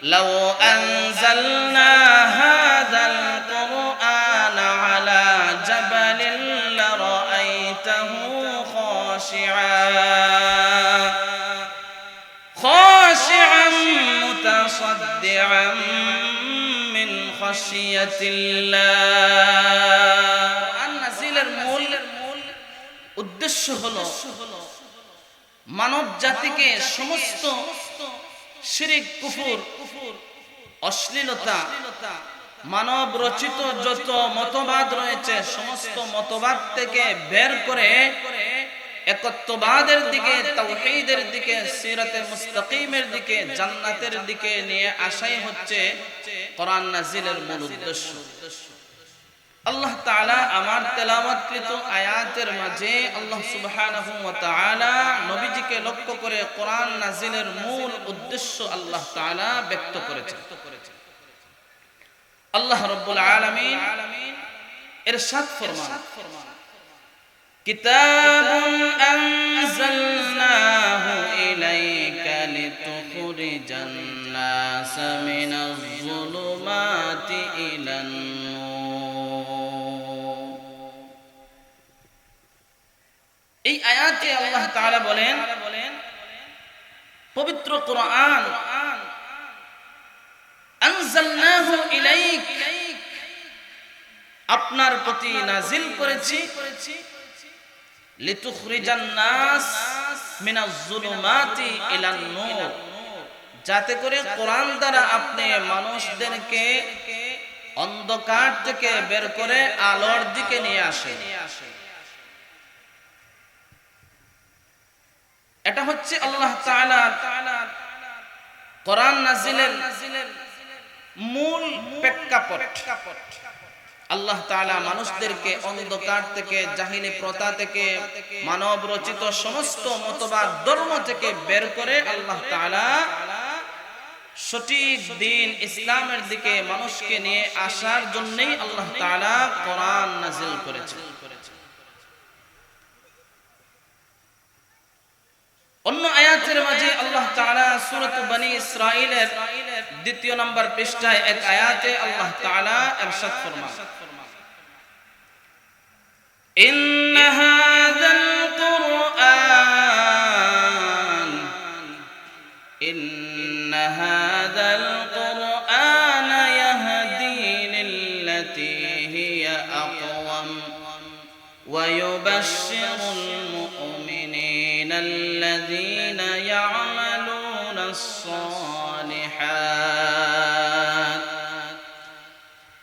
لو أنزلنا هذا القرآن على جبل لرأيته خاشعا متصدعا من خشية الله নাযিলের মূল উদ্দেশ্য হলো মানব জাতিকে সমস্ত শিরক কুফর অশ্লীলতা মানব রচিত যত মতবাদ রয়েছে সমস্ত মতবাদ থেকে বের করে একত্ববাদের দিকে তাওহীদের দিকে সিরাতে মুস্তাকিমের দিকে জান্নাতের দিকে নিয়ে আসাই হচ্ছে কোরআন নাযিলের মূল উদ্দেশ্য। আল্লাহ তাআলা আমার তেলাওয়াতকৃত আয়াতের মাঝে আল্লাহ সুবহানাহু ওয়া তাআলা নবীজিকে লক্ষ্য করে কোরআন নাযিলের মূল উদ্দেশ্য আল্লাহ তাআলা ব্যক্ত করেছেন। আল্লাহ রাব্বুল আলামিন ইরশাদ ফরমান কিতাবুন আনজালনাহু ইলাইকা লিতুখরিজান নাস মিনাজ যুলুমাতি ইলান নূর। এই আয়াতে আল্লাহ তাআলা বলেন পবিত্র কোরআন আনজালনাহু ইলাইক আপনার প্রতি নাজিল করেছি লিতুখরিজান নাস মিনাজ যুলুমাতি ইলান নূর, যাতে করে কোরআন দ্বারা আপনি মানুষদেরকে অন্ধকার থেকে বের করে আলোর দিকে নিয়ে আসেন। এটা হচ্ছে আল্লাহ তাআলা কোরআন নাযিলের মূল প্রেক্ষাপট। আল্লাহ তাআলা মানুষদেরকে অন্ধকার থেকে জাহিলি প্রথা থেকে মানব রচিত সমস্ত মতবাদ ধর্ম থেকে বের করে আল্লাহ তাআলা সঠিক দ্বীন ইসলামের দিকে মানুষকে নিয়ে আসার জন্যই আল্লাহ তাআলা কোরআন নাযিল করেছেন। অন্য আয়াতের মাঝে আল্লাহ তাআলা সূরা বনী ইসরাঈলের ২ নম্বর পৃষ্ঠায় এক আয়াতে আল্লাহ তাআলা ইরশাদ ফরমান ইন্না হাযাল কুরআন ইয়াহদি লিল্লাতী হিয়া আকওয়াম ওয়া ইউবাশশিরুল মুমিনিনা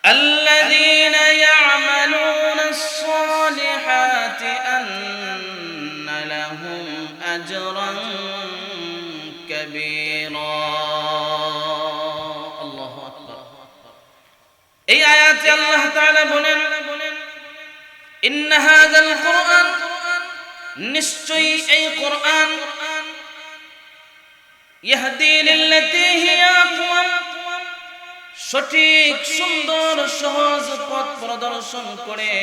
الذين يعملون الصالحات أن لهم أجرا كبيرا الله أكبر। এই আয়াতে আল্লাহ তাআলা বলেন ইন্না হাযাল কুরআন নিশ্চয়ই এই কোরআন ইয়াহদি লিল্লাতী হিয়া আকওয়াম সঠিক সুন্দর সহজ পথ প্রদর্শন করে।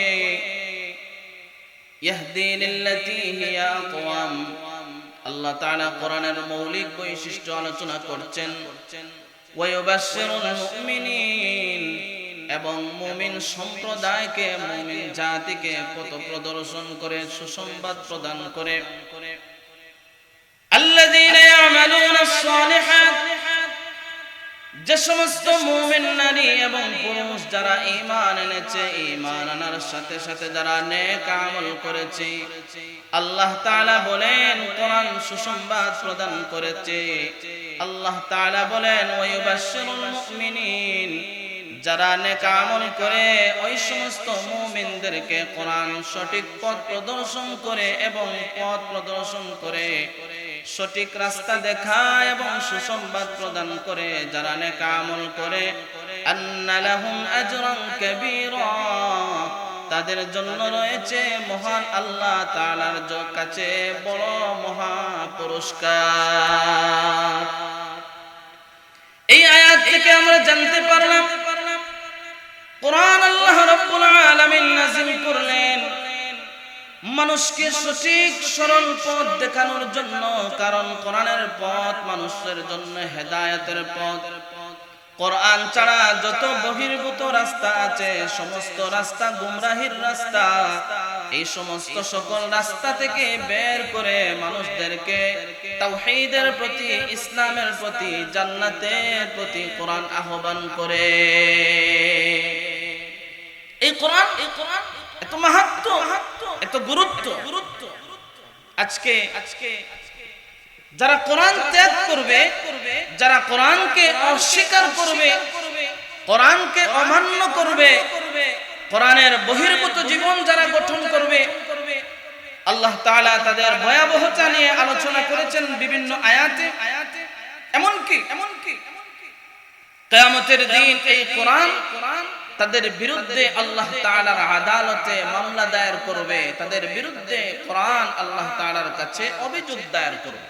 ইয়াহদি লিল্লাতী হিয়া আকওয়াম আল্লাহ তাআলা কোরআনের মৌলিক বৈশিষ্ট্য আলোচনা করছেন। ওয়া ইউবাশশিরুল মুমিনিন এবং মুমিন সম্প্রদায়কে মুমিন জাতিকে পথ প্রদর্শন করে সুসংবাদ প্রদান করে। আল্লাযীনা ইয়ামালুনাস সালিহাত যে সমস্ত মুমিন নারী এবং পুরুষ যারা ঈমান এনেছে ঈমান আনার সাথে সাথে যারা নেক আমল করেছে আল্লাহ তাআলা বলেন কোরআন সুসংবাদ প্রদান করেছে। আল্লাহ তাআলা বলেন ওয়া ইউবাশশিরুল মুমিনিন যারা নেক আমল করে ওই সমস্ত মুমিনদেরকে কোরআন সঠিক পথ প্রদর্শন করে এবং পথ প্রদর্শন করে সঠিক রাস্তা দেখায় এবং সুসংবাদ প্রদান করে। যারা নেক আমল করে আন্না লাহুম আজরান কাবীরা তাদের জন্য রয়েছে মহান আল্লাহ তাআলার কাছে বড় মহা পুরস্কার। এই আয়াত থেকে আমরা জানতে পারলাম কোরআন আল্লাহ রাব্বুল আলামিন নাযিল করলেন মানুষকে সঠিক সরল পথ দেখানোর জন্য, কারণ কোরআনের পথ মানুষের জন্য হেদায়েতের পথ। কোরআন ছাড়া যত বহির্ভূত রাস্তা আছে সমস্ত রাস্তা গুমরাহির রাস্তা। এই সমস্ত সকল রাস্তা থেকে বের করে মানুষদেরকে তাওহীদের প্রতি, ইসলামের প্রতি, জান্নাতের প্রতি কোরআন আহ্বান করে। এই কোরআন এত মাহাত্ম্য, এত গুরুত্ব। আজকে যারা কোরআন ত্যাগ করবে, যারা কোরআনকে অস্বীকার করবে, কোরআনকে অমান্য করবে, কোরআনের বহির্ভূত জীবন যারা গঠন করবে, আল্লাহ তাআলা তাদের ভয়াবহতা নিয়ে আলোচনা করেছেন বিভিন্ন আয়াতে। এমনকি কিয়ামতের দিন এই কোরআন তাদের বিরুদ্ধে আল্লাহ তাআলার আদালতে মামলা দায়ের করবে, তাদের বিরুদ্ধে কোরআন আল্লাহ তাআলার কাছে অভিযোগ দায়ের করবে।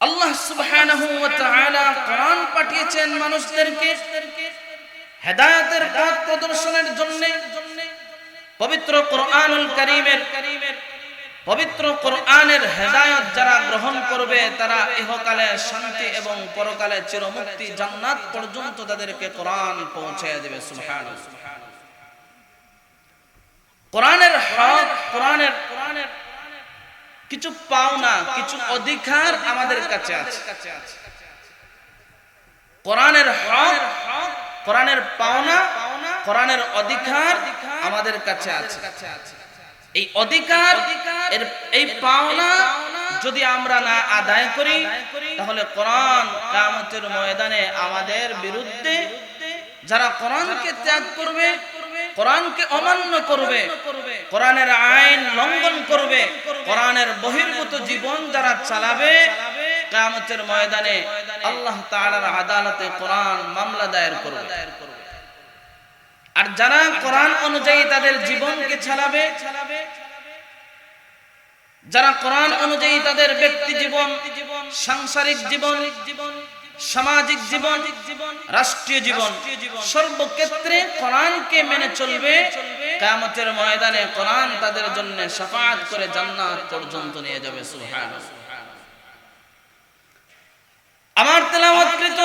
আল্লাহ সুবহানাহু ওয়া তাআলা কোরআন পাঠিয়েছেন মানুষদেরকে হেদায়েতের পথ প্রদর্শনের জন্য। পবিত্র কোরআনুল কারীমের পবিত্র কোরআনের হেদায়েত যারা গ্রহণ করবে তারা ইহকালে শান্তি এবং পরকালে চিরমুক্তি জান্নাত পর্যন্ত তাদেরকে কোরআন পৌঁছায় দেবে। সুবহানাল্লাহ। কোরআনের হক, কোরআনের কিছু পাওনা, কিছু অধিকার আমাদের কাছে আছে। কোরআনের হক, কোরআনের পাওনা, কোরআনের অধিকার আমাদের কাছে আছে। এই অধিকার, এই পাওনা যদি আমরা না আদায় করি তাহলে কোরআন কিয়ামতের ময়দানে আমাদের বিরুদ্ধে যারা কোরআনকে ত্যাগ করবে, কোরআনকে অমান্য করবে, কোরআনের আইন লঙ্ঘন করবে, কোরআনের বহির্ভূত জীবন যারা চালাবে, কিয়ামতের ময়দানে আল্লাহ তাআলার আদালতে কোরআন মামলা দায়ের করবে। আর যারা কোরআন অনুযায়ী তাদের জীবনকে চালাবে, যারা কোরআন অনুযায়ী তাদের ব্যক্তি জীবন, সাংসারিক জীবন, সামাজিক জীবন, রাষ্ট্রীয় জীবন, সর্বক্ষেত্রে কোরআনকে মেনে চলবে, কিয়ামতের ময়দানে কোরআন তাদের জন্য শাফাআত করে জান্নাত পর্যন্ত নিয়ে যাবে। সুবহানাল্লাহ। আমার তেলাওয়াতকৃত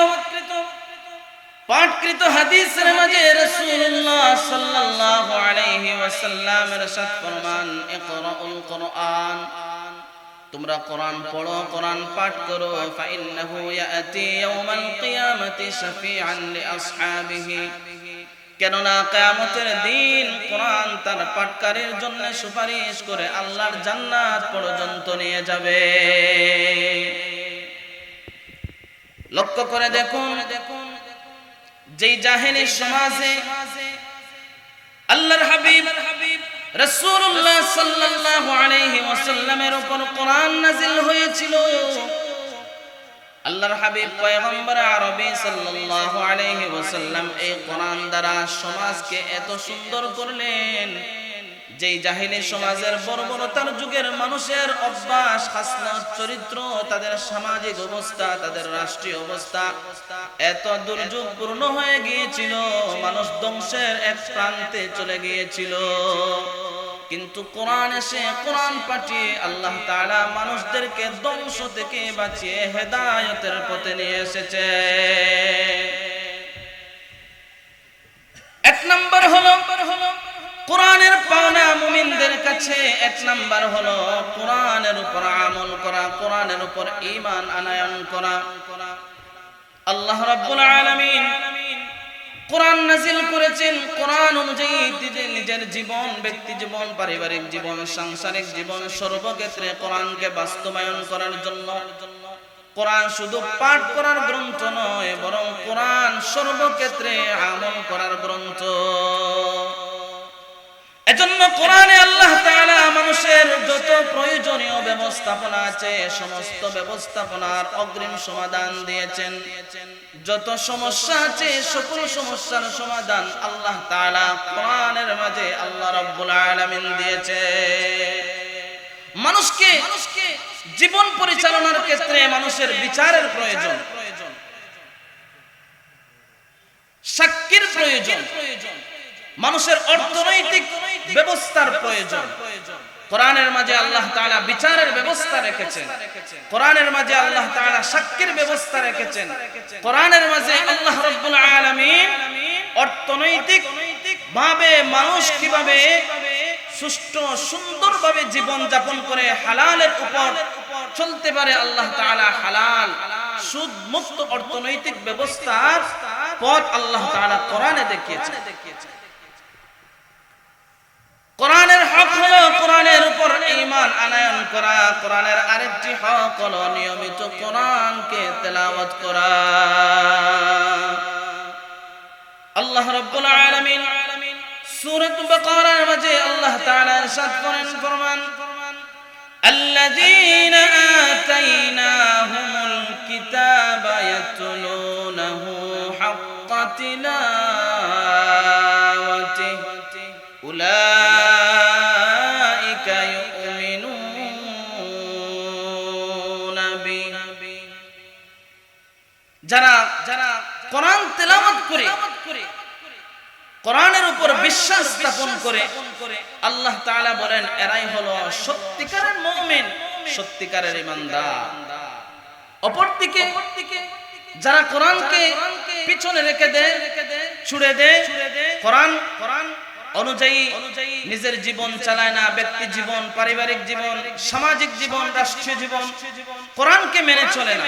পাঠকৃত হাদিসের মাঝে রাসূলুল্লাহ সাল্লাল্লাহু আলাইহি ওয়াসাল্লাম ইরশাদ ফরমান, ইকরাউল কোরআন, তোমরা কোরআন পড়ো, কোরআন পাঠ করো, ফাইন্নাহু ইয়াতি ইয়াউমাল কিয়ামাতি শাফিআন লিআসহাবিহি, কেননা কিয়ামতের দিন কোরআন তার পাঠকারীর জন্য সুপারিশ করে আল্লাহর জান্নাত পর্যন্ত নিয়ে যাবে। লক্ষ্য করে দেখুন, যেই জাহেলি সমাজে আল্লাহর হাবিব রাসূলুল্লাহ সাল্লাল্লাহু আলাইহি ওয়াসাল্লামের উপর কোরআন নাযিল হয়েছিল, আল্লাহর হাবিব পয়গম্বর আরবী সাল্লাল্লাহু আলাইহি ওয়াসাল্লাম এই কোরআন দ্বারা সমাজকে এত সুন্দর করলেন, যেই জাহেলি সমাজের বর্বরতার যুগের মানুষের অভ্যাস, খাসলত, চরিত্র, তাদের সামাজিক অবস্থা, তাদের রাষ্ট্রীয় অবস্থা এত দুর্যোগপূর্ণ হয়ে গিয়েছিল, মানুষ ধ্বংসের এক প্রান্তে চলে গিয়েছিল। কিন্তু কোরআন এসে, কোরআন পাঠিয়ে আল্লাহ তাআলা মানুষদেরকে ধ্বংস থেকে বাঁচিয়ে হেদায়েতের পথে নিয়ে এসেছে। এক নাম্বার হলো কোরআনের পাওনা মুমিনদের কাছে, এক নাম্বার হলো কোরআনের উপর আমল করা, কোরআনের উপর ঈমান আনয়ন করা। আল্লাহ রাব্বুল আলামিন কোরআন নাযিল করেছেন, কোরআন অনুযায়ী নিজের জীবন, ব্যক্তি জীবন, পারিবারিক জীবন, সাংসারিক জীবন, সর্বক্ষেত্রে কোরআনকে বাস্তবায়ন করার জন্য। কোরআন শুধু পাঠ করার গ্রন্থ নয়, বরং কোরআন সর্বক্ষেত্রে আমল করার গ্রন্থ। এজন্য কোরআনে আল্লাহ তাআলা মানুষের যত প্রয়োজনীয় ব্যবস্থাপনা আছে সমস্ত ব্যবস্থাপনার অগ্রিম সমাধান দিয়েছেন। যত সমস্যা আছে সকল সমস্যার সমাধান আল্লাহ তাআলা কোরআনের মাঝে আল্লাহ রাব্বুল আলামিন দিয়েছে। মানুষকে জীবন পরিচালনার ক্ষেত্রে মানুষের বিচারের প্রয়োজন, সাক্ষীর প্রয়োজন, মানুষের অর্থনৈতিক ব্যবস্থার প্রয়োজন, কোরআনের মাঝে আল্লাহ তাআলা বিচারের ব্যবস্থা রেখেছেন, কোরআনের মাঝে আল্লাহ তাআলা সাক্ষীর ব্যবস্থা রেখেছেন, কোরআনের মাঝে আল্লাহ রাব্বুল আলামিন অর্থনৈতিক ভাবে মানুষ কিভাবে সুষ্ঠু সুন্দরভাবে জীবন যাপন করে হালালের উপর চলতে পারে আল্লাহ তাআলা হালাল সুদ মুক্ত অর্থনৈতিক ব্যবস্থার পথ আল্লাহ তাআলা কোরআনে দেখিয়েছেন। কোরআনের হক হলো কোরআনের উপর ঈমান আনয়ন করা, কোরআনের আরেকটি হক হলো নিয়মিত কোরআনকে তেলাওয়াত করা। আল্লাহ রাব্বুল আলামিন সূরা বাকারার মাঝে আল্লাহ তাআলা ইরশাদ করেন, ফরমান আল্লাযীনা আতাইনাহুমুল কিতাবা ইয়াতলুনাহু হাক্কা তিলাওয়াতিহি উলাইকা ইউমিনুনা বিহি। যারা কোরআন তেলাওয়াত করে কোরআনের উপর বিশ্বাস স্থাপন করে আল্লাহ তাআলা বলেন এরাই হলো সত্যিকারের মুমিন, সত্যিকারের ঈমানদার। অপরদিকে যারা কোরআনকে পিছনে রেখে দেয়, ছুড়ে দেয়, কোরআন অনুযায়ী নিজের জীবন চালায় না, ব্যক্তি জীবন, পারিবারিক জীবন, সামাজিক জীবন, রাষ্ট্রীয় জীবন কোরআনকে মেনে চলে না,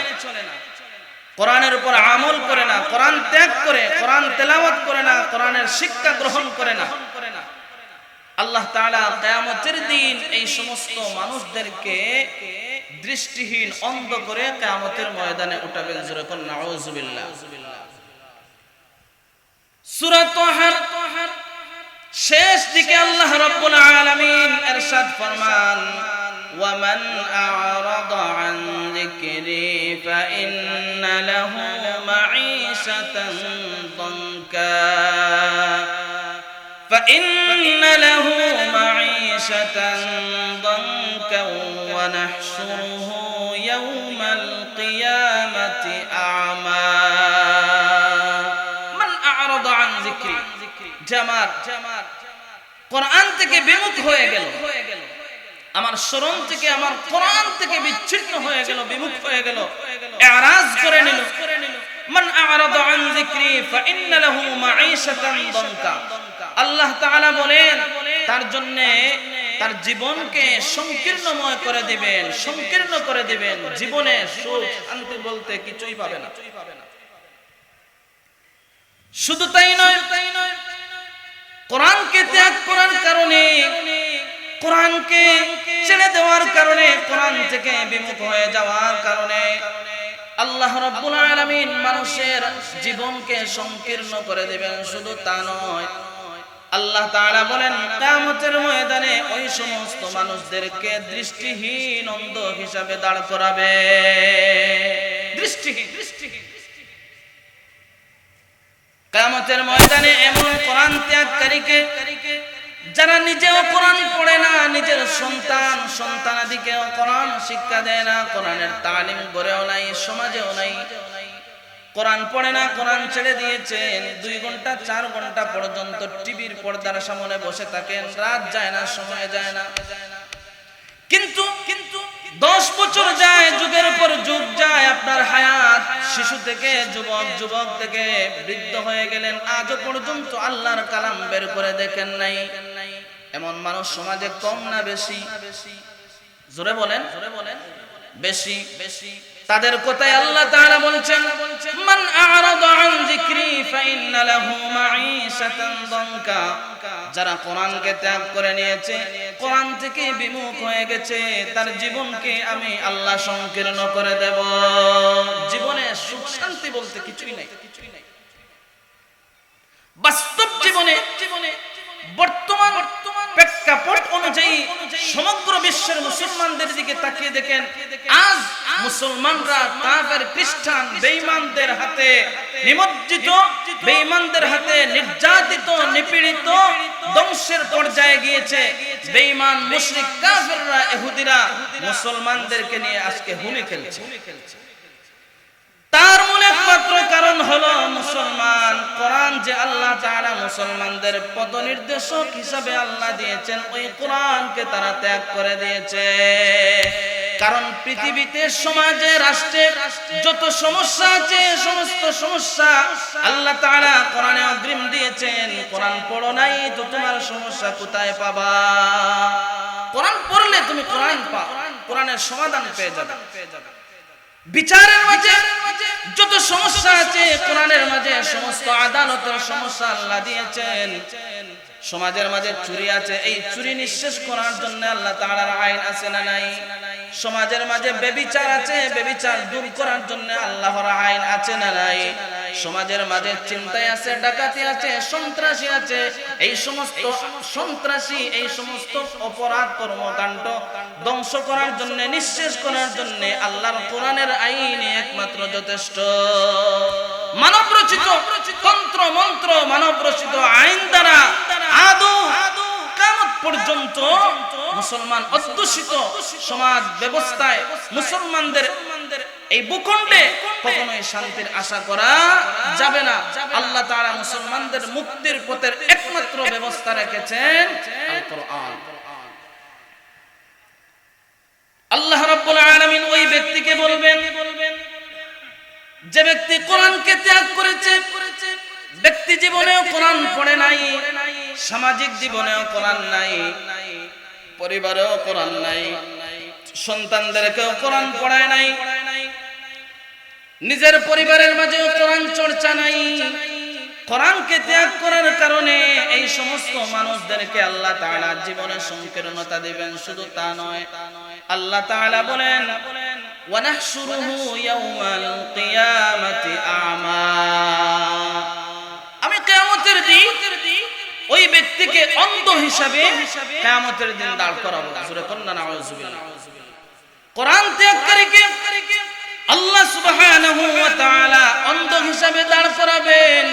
কোরআনের উপর আমল করে না, কোরআন ত্যাগ করে, কোরআন তেলাওয়াত করে না, কোরআনের শিক্ষা গ্রহণ করে না, আল্লাহ তাআলা কিয়ামতের দিন এই সমস্ত মানুষদেরকে দৃষ্টিহীন অন্ধ করে কিয়ামতের ময়দানে উঠাবেন। জোরে কোন নাউযুবিল্লাহ। সূরা তাহার শেষ দিকে আল্লাহ রাব্বুল আলামিন ইরশাদ ফরমান ومن أعرض عن ذكري فإن له معيشة ضنكا ونحشره يوم القيامة أعمى من أعرض عن ذكري জামার কোরআন থেকে বিমুখ হয়ে গেল, আমার স্মরণ থেকে, আমার কোরআন থেকে বিচ্ছিন্ন হয়ে গেল, বিমুখ হয়ে গেল, ইরাজ করে নিল। মান আ'রাদা আন যিকরি ফাইন্না লাহু মাঈশাতান দানকা। আল্লাহ তাআলা বলেন তার জন্য তার জীবনকে সংকীর্ণময় করে দিবেন, সংকীর্ণ করে দিবেন, জীবনে সুখ শান্তি বলতে কিছুই পাবে না। শুধু তাই নয়, কোরআনকে ত্যাগ করার কারণে, কোরআনকে ছেড়ে দেওয়ার কারণে, কোরআন থেকে বিমুখ হয়ে যাওয়ার কারণে আল্লাহ রাব্বুল আলামিন মানুষের জীবনকে সংকীর্ণ করে দিবেন। শুধু তা নয়, আল্লাহ তাআলা বলেন কিয়ামতের ময়দানে ওই সমস্ত মানুষদেরকে দৃষ্টিহীন অন্ধ হিসাবে দাঁড় করাবে। দৃষ্টিহীন কিয়ামতের ময়দানে এমন কোরআন ত্যাগকারীকে, যারা নিজেও কোরআন পড়ে না, নিজের সন্তান সন্তানাদিকেও কোরআন শিক্ষা দেয় না, কোরআনের তালিম গড়েও নাই, সমাজেও নাই, কোরআন পড়ে না, কোরআন ছেড়ে দিয়েছেন, 2 ঘন্টা 4 ঘন্টা পর্যন্ত টিভির পর্দার সামনে বসে থাকেন, রাত যায় না, সময় যায় না। কিন্তু 10 বছর যায়, যুগের পর যুগ যায়, আপনার হায়াত শিশু থেকে যুবক, যুবক থেকে বৃদ্ধ হয়ে গেলেন, আজও পর্যন্ত আল্লাহর কালাম বের করে দেখেন নাই। এমন মানুষ সমাজে কম না বেশি? জোরে বলেন, বেশি। তাদের কথাই আল্লাহ তাআলা বলছেন মান আ'রাদা আন যিকরি ফাইন্না লাহু মাঈশাতান দানকা। যারা কোরআনকে ত্যাগ করে নিয়েছে, কোরআন থেকে বিমুখ হয়ে গেছে, তার জীবনকে আমি আল্লাহ সংকীর্ণ করে দেব। জীবনে সুখ শান্তি বলতে কিছুই নাই। বাস্তব জীবনে বর্তমান প্রেক্ষাপট অনুযায়ী সমগ্র বিশ্বের মুসলমানদের দিকে তাকিয়ে দেখেন, আজ মুসলমানরা কাফের, খ্রিস্টান, বেঈমানদের হাতে নিমজ্জিত, বেঈমানদের হাতে নির্যাতিত, নিপীড়িত, ধ্বংসের পর্যায়ে গিয়েছে। বেঈমান মুশরিক কাফেররা, ইহুদিরা মুসলমানদেরকে নিয়ে আজকে হোলি খেলছে। তার মূল একমাত্র একমাত্র কারণ হলো মুসলমান। কোরআন যে আল্লাহ তাআলা মুসলমানদের পথনির্দেশক হিসাবে আল্লাহ দিয়েছেন, ওই কোরআনকে তারা ত্যাগ করে দিয়েছে। কারণ পৃথিবীতে, সমাজে, রাষ্ট্রে যত সমস্যা আছে, সমস্ত সমস্যা আল্লাহ তাআলা কোরআনে অগ্রিম দিয়েছেন। কোরআন পড়ো নাই তো তোমার সমস্যা কোথায় পাবা? কোরআন পড়লে তুমি কোরআন পাও, কোরআনের সমাধান পেয়ে যাবে। বিচারের মাঝে যত সমস্যা আছে, কোরআনের মাঝে সমস্ত আদালতের সমস্যা আল্লাহ দিয়েছেন। সমাজের মাঝে চুরি আছে, এই চুরি নিঃশেষ করার জন্য আল্লাহ তাআলার আইন আছে না নাই? সমাজের মাঝে ব্যভিচার আছে, ব্যভিচার দূর করার জন্য আল্লাহর আইন আছে না নাই? সমাজের মাঝে চিন্তায় আছে, ডাকাতি আছে, সন্ত্রাসী আছে, এই সমস্ত সন্ত্রাসী, এই সমস্ত অপরাধ কর্মকাণ্ড ধ্বংস করার জন্য, নিঃশেষ করার জন্য আল্লাহর কোরআনের আইন একমাত্র যথেষ্ট। মানব রচিত তন্ত্র মন্ত্র, মানব রচিত আইন দ্বারা আদৌ কিয়ামত পর্যন্ত মুসলমান অধ্যুষিত সমাজ ব্যবস্থায়, মুসলমানদের এই ভূখণ্ডে কখনোই শান্তির আশা করা যাবে না। আল্লাহ তাআলা মুসলমানদের মুক্তির পথের একমাত্র ব্যবস্থা রেখেছেন আল কোরআন। আল্লাহ রাব্বুল আলামিন ওই ব্যক্তিকে বলবেন, যে ব্যক্তি কোরআনকে ত্যাগ করেছে, ব্যক্তি জীবনেও কোরআন পড়ে নাই, সামাজিক জীবনেও কোরআন নাই, পরিবারেও কোরআন নাই, সন্তানদেরকেও কোরআন পড়ায় নাই, নিজের পরিবারের মাঝেও কোরআন চর্চা নাই। কোরআনকে ত্যাগ করার কারণে এই সমস্ত মানুষদেরকে আল্লাহ তাআলা জীবনে সংকীর্ণতা দিবেন। শুধু তা নয়, আল্লাহ তাআলা বলেন, ওয়ানাহশুরুহু ইয়াওমাল কিয়ামাতি আ'মা, আমি কিয়ামতের দিন ওই ব্যক্তিকে অন্ধ হিসাবে কিয়ামতের দিন দাঁড় করাবো। সূরা কন্যা, নাউযুবিল্লাহ। কোরআন ত্যাগকারীকে আল্লাহ সুবহানাহু ওয়া তাআলা অন্ধ হিসাবে দাঁড় করাবেন।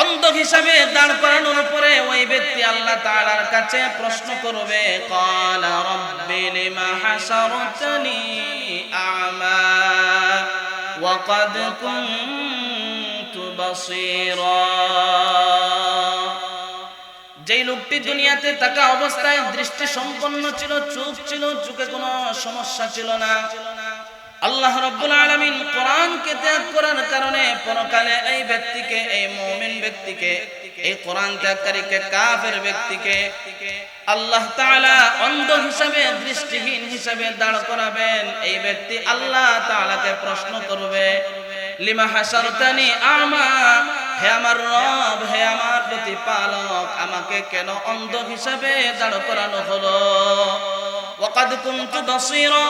অন্ধ হিসাবে দাঁড় করানোর পরে ওই ব্যক্তি আল্লাহ তাআলার কাছে প্রশ্ন করবে, ক্বালা রাব্বি লিমা হাশারতানি আ'মা ওয়া ক্বাদ কুনতু বাসীরা। যেই লোকটি দুনিয়াতে থাকা অবস্থায় দৃষ্টি সম্পন্ন ছিল, চোখ ছিল, চোখে কোনো সমস্যা ছিল না, আল্লাহ রাব্বুল আলামিন কোরআনকে ত্যাগ করার কারণে পরকালে এই ব্যক্তিকে, এই মুমিন ব্যক্তিকে, এই কোরআন ত্যাগকারীকে, কাফের ব্যক্তিকে আল্লাহ তাআলা অন্ধ হিসাবে, দৃষ্টিহীন হিসাবে দাঁড় করাবেন। এই ব্যক্তি আল্লাহ তাআলাকে প্রশ্ন করবে, লিমা হাশারতানি আ'মা, হে আমার রব, হে আমার প্রতিপালক, আমাকে কেন অন্ধ হিসাবে দাঁড় করানো হলো? ওয়াকাদ কুনতু বাসীরা,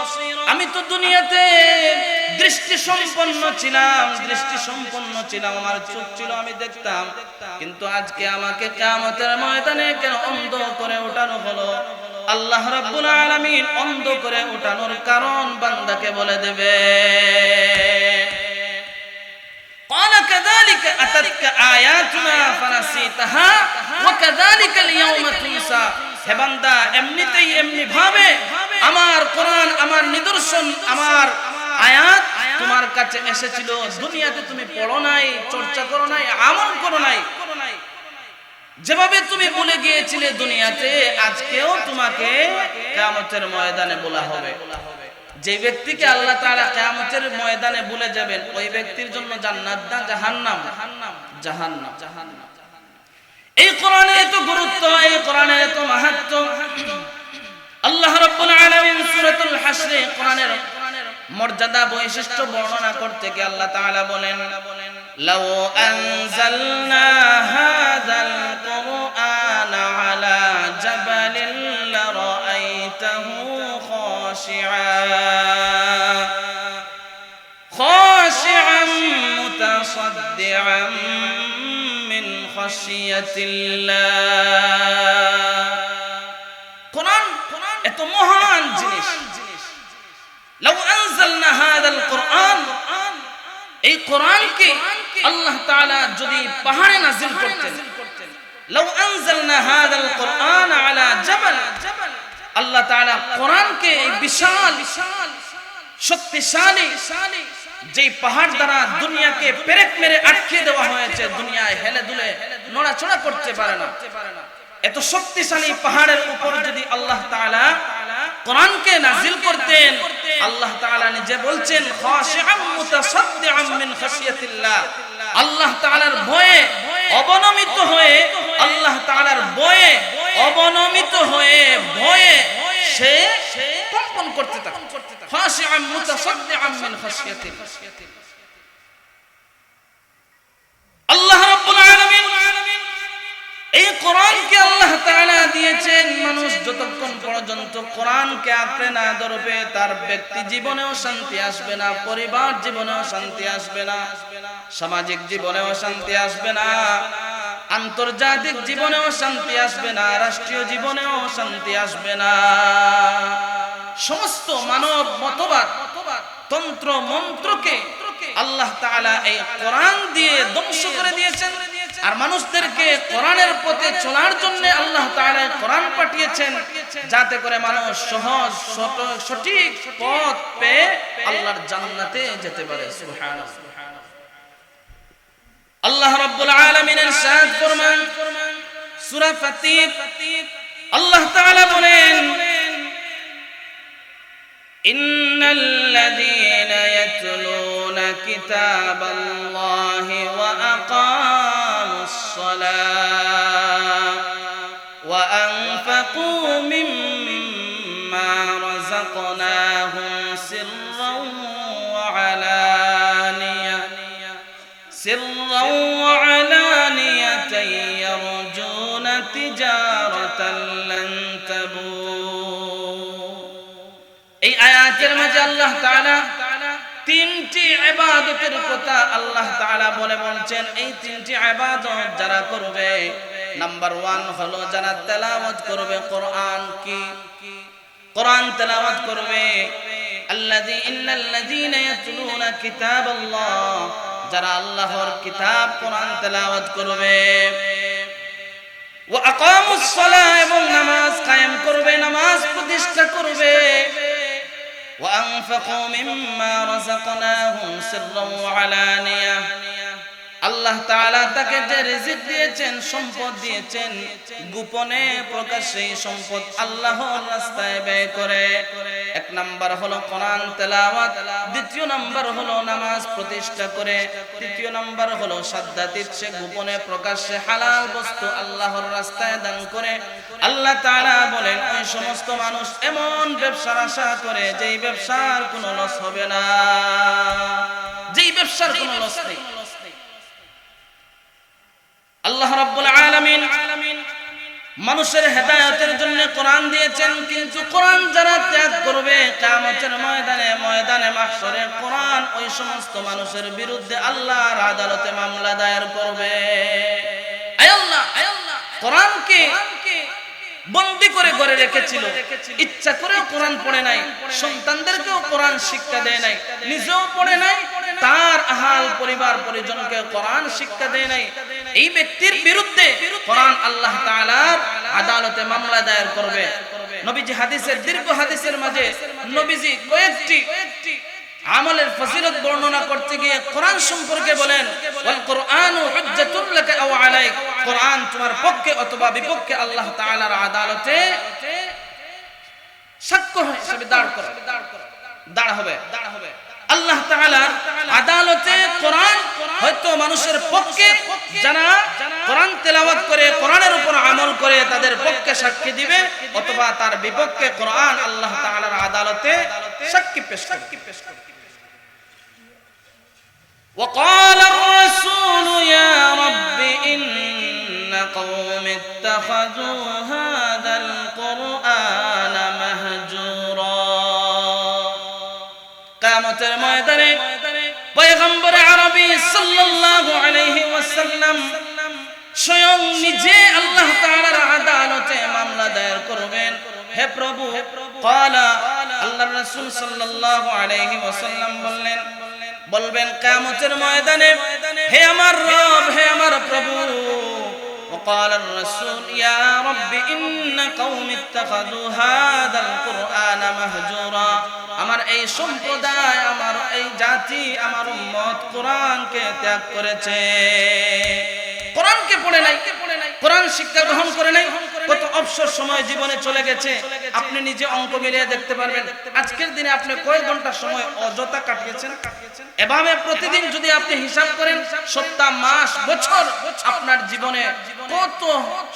আমি তো দুনিয়াতে দৃষ্টি সম্পন্ন ছিলাম, দৃষ্টি সম্পন্ন ছিলাম, আমার চোখ ছিল, আমি দেখতাম, কিন্তু আজকে আমাকে কিয়ামতের ময়দানে কেন অন্ধ করে ওঠানো হলো? আল্লাহ রাব্বুল আলামিন অন্ধ করে ওঠানোর কারণ বান্দাকে বলে দেবে। قال كذلك أتتك آياتنا فنسيتها وكذلك اليوم تنسى। হে বান্দা, এমনিতেই এমনি ভাবে আমার কোরআন, আমার নিদর্শন, আমার আয়াত তোমার কাছে এসেছিল, দুনিয়াতে তুমি পড়ো নাই, চর্চা করো নাই, আমল করো নাই, যেভাবে তুমি ভুলে গিয়েছিলে দুনিয়াতে, আজকেও তোমাকে কিয়ামতের ময়দানে বলা হবে। যে ব্যক্তিকে আল্লাহ তাআলা কিয়ামতের ময়দানে ভুলে যাবেন, ওই ব্যক্তির জন্য জান্নাত না জাহান্নাম? জাহান্নাম। এই কোরআনের এত গুরুত্ব, এই কোরআনের এত মাহাত্ম্য, আল্লাহ রাব্বুল আলামিন সূরাতুল হাশরে কোরআনের মর্যাদা, বৈশিষ্ট্য বর্ণনা করতে গিয়ে আল্লাহ তাআলা বলেন, লাউ আনজালনা হাযাল কুরআনা আলা জাবালিন লারাআইতাহু খাশিআন মুতাসাদ্দিআন মিন খাশিয়াতিল্লাহ। কোরআন এত মহান জিনিস। লাউ আনজালনা হাযাল কুরআন, এই কোরআনকে আল্লাহ তাআলা যদি পাহাড়ে নাযিল করতেন, লাউ আনজালনা হাযাল কুরআন আলা জাবাল, আল্লাহ তাআলা কোরআনকে এই বিশাল শক্তিশালী যেই পাহাড় দ্বারা দুনিয়াকে পেরেক মেরে আটকে দেওয়া হয়েছে, দুনিয়ায় হেলে দুলে নড়াচড়া করতে পারে না, এত শক্তিশালী পাহাড়ের উপর যদি আল্লাহ তাআলা কোরআনকে নাযিল করতেন, আল্লাহ তাআলা নিজে বলছেন খাশিআম মুতাসাদ্দিআম মিন খাশিয়াতিল্লাহ, আল্লাহ তাআলার ভয়ে অবনমিত হয়ে, আল্লাহ তাআলার ভয়ে অবনমিত হয়ে ভয়ে সে কম্পন করতে থাকে। খাশিআম মুতাসাদ্দিআম মিন খাশিয়াতিল্লাহ। আল্লাহ রাব্বুল আলামিন এই কোরআনকে আল্লাহ তাআলা দিয়েছেন, মানুষ যতক্ষণ পর্যন্ত কোরআনকে আঁকড়ে না ধরবে তার ব্যক্তি জীবনেও শান্তি আসবে না, পরিবার জীবনেও শান্তি আসবে না, সামাজিক জীবনেও শান্তি আসবে না, আন্তর্জাতিক জীবনেও শান্তি আসবে না, রাষ্ট্রীয় জীবনেও শান্তি আসবে না। সমস্ত মানব মতবাদ, তন্ত্র মন্ত্রকে আল্লাহ তাআলা এই কোরআন দিয়ে ধ্বংস করে দিয়েছেন। আর মানুষদেরকে কোরআনের পথে চলার জন্য আল্লাহ তাআলা কোরআন পাঠিয়েছেন, যাতে করে মানুষ সহজ সঠিক পথ পেয়ে আল্লাহর জান্নাতে যেতে পারে। সুবহানাল্লাহ। আল্লাহ রাব্বুল আলামিন ইরশাদ ফরমান সূরা ফাতির, আল্লাহ তাআলা বলেন ইন্নাল্লাযীনা ইয়াতলুনা কিতাবাল্লাহি ওয়া আকামুস সালাহ ওয়া আনফাকু মিম্মা রাযাকনাহুম সিররাও ওয়া আলানিয়াতান ইয়ারজুনা তিজারাতান লান তাবুর। এই আয়াতের মাঝে আল্লাহ তাআলা তিনটি ইবাদতের কথা আল্লাহ তাআলা বলছেন। এই তিনটি ইবাদত যারা করবে, নাম্বার 1 হলো যারা তেলাওয়াত করবে কোরআন, কি কোরআন তেলাওয়াত করবে। ইন্নাল্লাযীনা ইয়াতলুনা কিতাবাল্লাহ, যারা আল্লাহর কিতাব কোরআন তেলাওয়াত করবে। ওয়া আকামুস সালাহ, এবং নামাজ কায়েম করবে, নামাজ প্রতিষ্ঠা করবে। ওয়া আনফাকু মিম্মা রাযাকনাহুম সিররাও ওয়া আলানিয়াহ, আল্লাহ তাআলা তাকে যে রিজিক দিয়েছেন, সম্পদ দিয়েছেন, গোপনে প্রকাশ্যে সম্পদ আল্লাহর রাস্তায় ব্যয় করে। এক নাম্বার হলো কোরআন তেলাওয়াত, দ্বিতীয় নাম্বার হলো নামাজ প্রতিষ্ঠা করে, তৃতীয় নাম্বার হলো সাদ্দাতিত, সে গোপনে প্রকাশ্যে হালাল বস্তু আল্লাহর রাস্তায় দান করে। আল্লাহ তাআলা বলেন ওই সমস্ত মানুষ এমন ব্যবসার আশা করে যেই ব্যবসার কোনো লস হবে না, যেই ব্যবসার কোনো লস নেই। আল্লাহ রাব্বুল আলামিন মানুষের হেদায়েতের জন্য কোরআন দিয়েছেন, কিন্তু কোরআন যারা ত্যাগ করবে কিয়ামতের ময়দানে মাহশরে কোরআন ওই সমস্ত মানুষের বিরুদ্ধে আল্লাহর আদালতে মামলা দায়ের করবে। আয় আল্লাহ, কোরআনকে বন্দী করে ঘরে রেখেছিল, ইচ্ছা করেও কোরআন পড়ে নাই, সন্তানদেরকেও কোরআন শিক্ষা দেয় নাই, নিজেও পড়ে নাই, তার আহাল পরিবার পরিজনকে কোরআন শিক্ষা দেয় নাই। এই ব্যক্তির বিরুদ্ধে কোরআন আল্লাহ তাআলার আদালতে মামলা দায়ের করবে। নবীজি হাদিসের দীর্ঘ হাদিসের মাঝে নবীজি কয়েকটি আমলের ফজিলত বর্ণনা করতে গিয়ে কোরআন সম্পর্কে বলেন ওয়াল কুরআনু হুজ্জাতুল লাকা আও আলাইক, কোরআন তোমার পক্ষে অথবা বিপক্ষে আল্লাহ তাআলার আদালতে সাক্ষ্য হিসেবে দাঁড় হবে। আল্লাহ তাআলার আদালতে কোরআন হয়তো মানুষের পক্ষে, যারা কোরআন তেলাওয়াত করে কোরআনের উপর আমল করে তাদের পক্ষে সাক্ষী দিবে, অথবা তার বিপক্ষে কোরআন আল্লাহ তাআলার আদালতে সাক্ষী পেশ করবে। وقال الرسول يا رب إن قوم اتخذوا هذا القرآن مهجورا। কিয়ামতের ময়দানে পয়গম্বর আরবি সাল্লাল্লাহু আলাইহি ওয়াসাল্লাম স্বয়ং নিজে আল্লাহ তাআলার আদালতে মামলা দায়ের করবেন। হে প্রভু, ক্বালা, আল্লাহর রাসূল সাল্লাল্লাহু আলাইহি ওয়াসাল্লাম বলবেন কিয়ামতের ময়দানে, হে আমার রব, হে আমার প্রভু। وقال الرسول يا رب إن قوم اتخذوا هذا القرآن مهجورا, আমার এই সম্প্রদায়, আমার এই জাতি, আমার উম্মত কোরআনকে ত্যাগ করেছে, কোরআনকে পড়ে নাই, কোরআন শিক্ষা গ্রহণ করে নাই। কত অবসর সময় জীবনে চলে গেছে, আপনি নিজে অঙ্ক মিলিয়ে দেখতে পারবেন আজকের দিনে আপনি কয় ঘন্টা সময় অযথা কাটিয়েছেন। এভাবে প্রতিদিন যদি আপনি হিসাব করেন, সপ্তাহ, মাস, বছর, আপনার জীবনে কত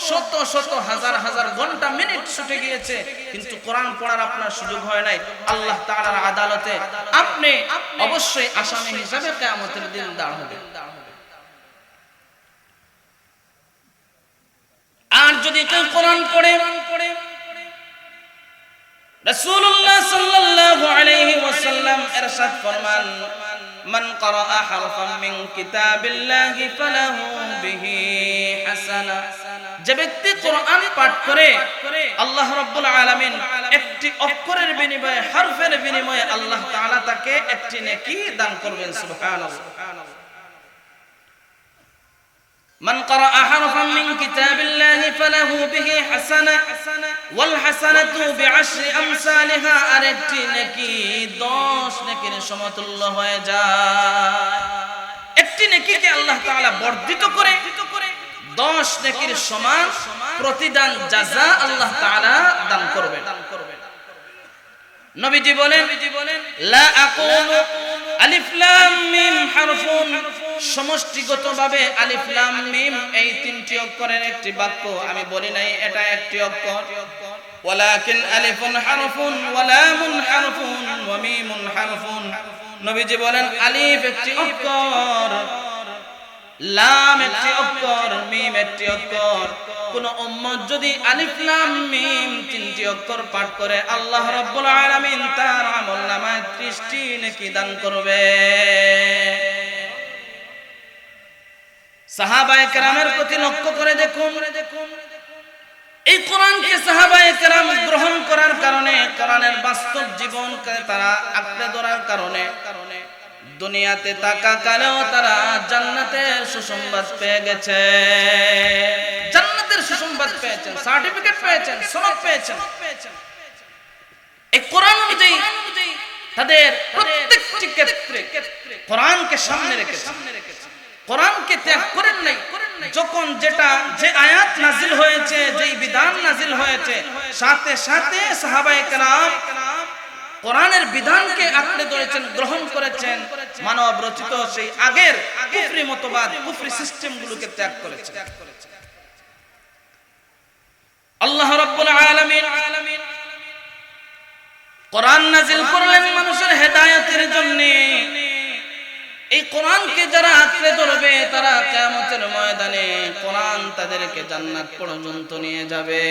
শত শত হাজার হাজার ঘন্টা, মিনিট ছুটে গিয়েছে, কিন্তু কোরআন পড়ার আপনার সুযোগ হয় নাই। আল্লাহ তাআলার আদালতে আপনি অবশ্যই আসামি হিসাবে কিয়ামতের দিন দাঁড় হবেন। আর যদি কেউ কোরআন পড়ে, রাসূলুল্লাহ সাল্লাল্লাহু আলাইহি ওয়াসাল্লাম ইরশাদ ফরমান, মান ক্বারাআ হারফান মিন কিতাবিল্লাহি ফালাহু বিহি হাসানা। যে ব্যক্তি কোরআন পাঠ করে, আল্লাহ রাব্বুল আলামিন একটি অক্ষরের বিনিময়ে, হরফের বিনিময়ে আল্লাহ তাআলা তাকে একটি নেকি দান করবেন। সুবহানাল্লাহ। من قرأ حرفا من كتاب الله فله به حسنة والحسنة بعشر أمثالها আরেকটি নেকি 10 নেকির সমতুল্য হয়ে যায়। একটি নেকিকে আল্লাহ তাআলা বর্ধিত করে 10 নেকির সমান প্রতিদান জাযা আল্লাহ তাআলা দান করবেন। নবীজি বলেন, লা আকুলু আলিফ লাম মিম হারফুন, সমষ্টিগতভাবে আলিফ লাম মিম এই তিনটি অক্ষরের একটি বাক্য আমি বলি নাই এটা একটি অক্ষর, ওয়ালাকিন আলিফুন হারফুন ওয়া লামুন হারফুন ওয়া মিমুন হারফুন। নবীজি বলেন আলিফ একটি অক্ষর, লাম একটি অক্ষর, মিম একটি অক্ষর। কোন উম্মত যদি আলিফ লাম মিম তিনটি অক্ষর পাঠ করে, আল্লাহ রাব্বুল আলামিন তার আমলনামায় 30টি নেকি দান করবে। সাহাবায়ে কেরামের প্রতি লক্ষ্য করে দেখুন, এই কোরআনকে সাহাবায়ে কেরাম গ্রহণ করার কারণে, কোরআনের বাস্তব জীবনকে তারা আঁকড়ে ধরার কারণে দুনিয়াতে থাকাকালেও তারা জান্নাতের সুসংবাদ পেয়ে গেছে, জান্নাতের সুসংবাদ পেয়েছেন, সার্টিফিকেট পেয়েছেন, সনদ পেয়েছেন। এই কোরআন অনুযায়ী তাদের প্রত্যেকটি ক্ষেত্রে কোরআনকে সামনে রেখেছেন, কোরআনকে ত্যাগ করেন নাই। যখন যেটা যে আয়াত নাজিল হয়েছে, যেই বিধান নাজিল হয়েছে, সাথে সাথে সাহাবায়ে কেরাম কোরআনের বিধানকে আঁকড়ে ধরেছেন, গ্রহণ করেছেন, মানব রচিত সেই আগের কুফরি মতবাদ, কুফরি সিস্টেমগুলোকে ত্যাগ করেছেন। আল্লাহ রাব্বুল আলামিন কোরআন নাজিল করলেন মানুষের হেদায়েতের জন্য। এই কোরআনকে যারা আঁকড়ে ধরবে তারা কিয়ামতের ময়দানে কোরআন তাদেরকে জান্নাত পর্যন্ত নিয়ে যাবে,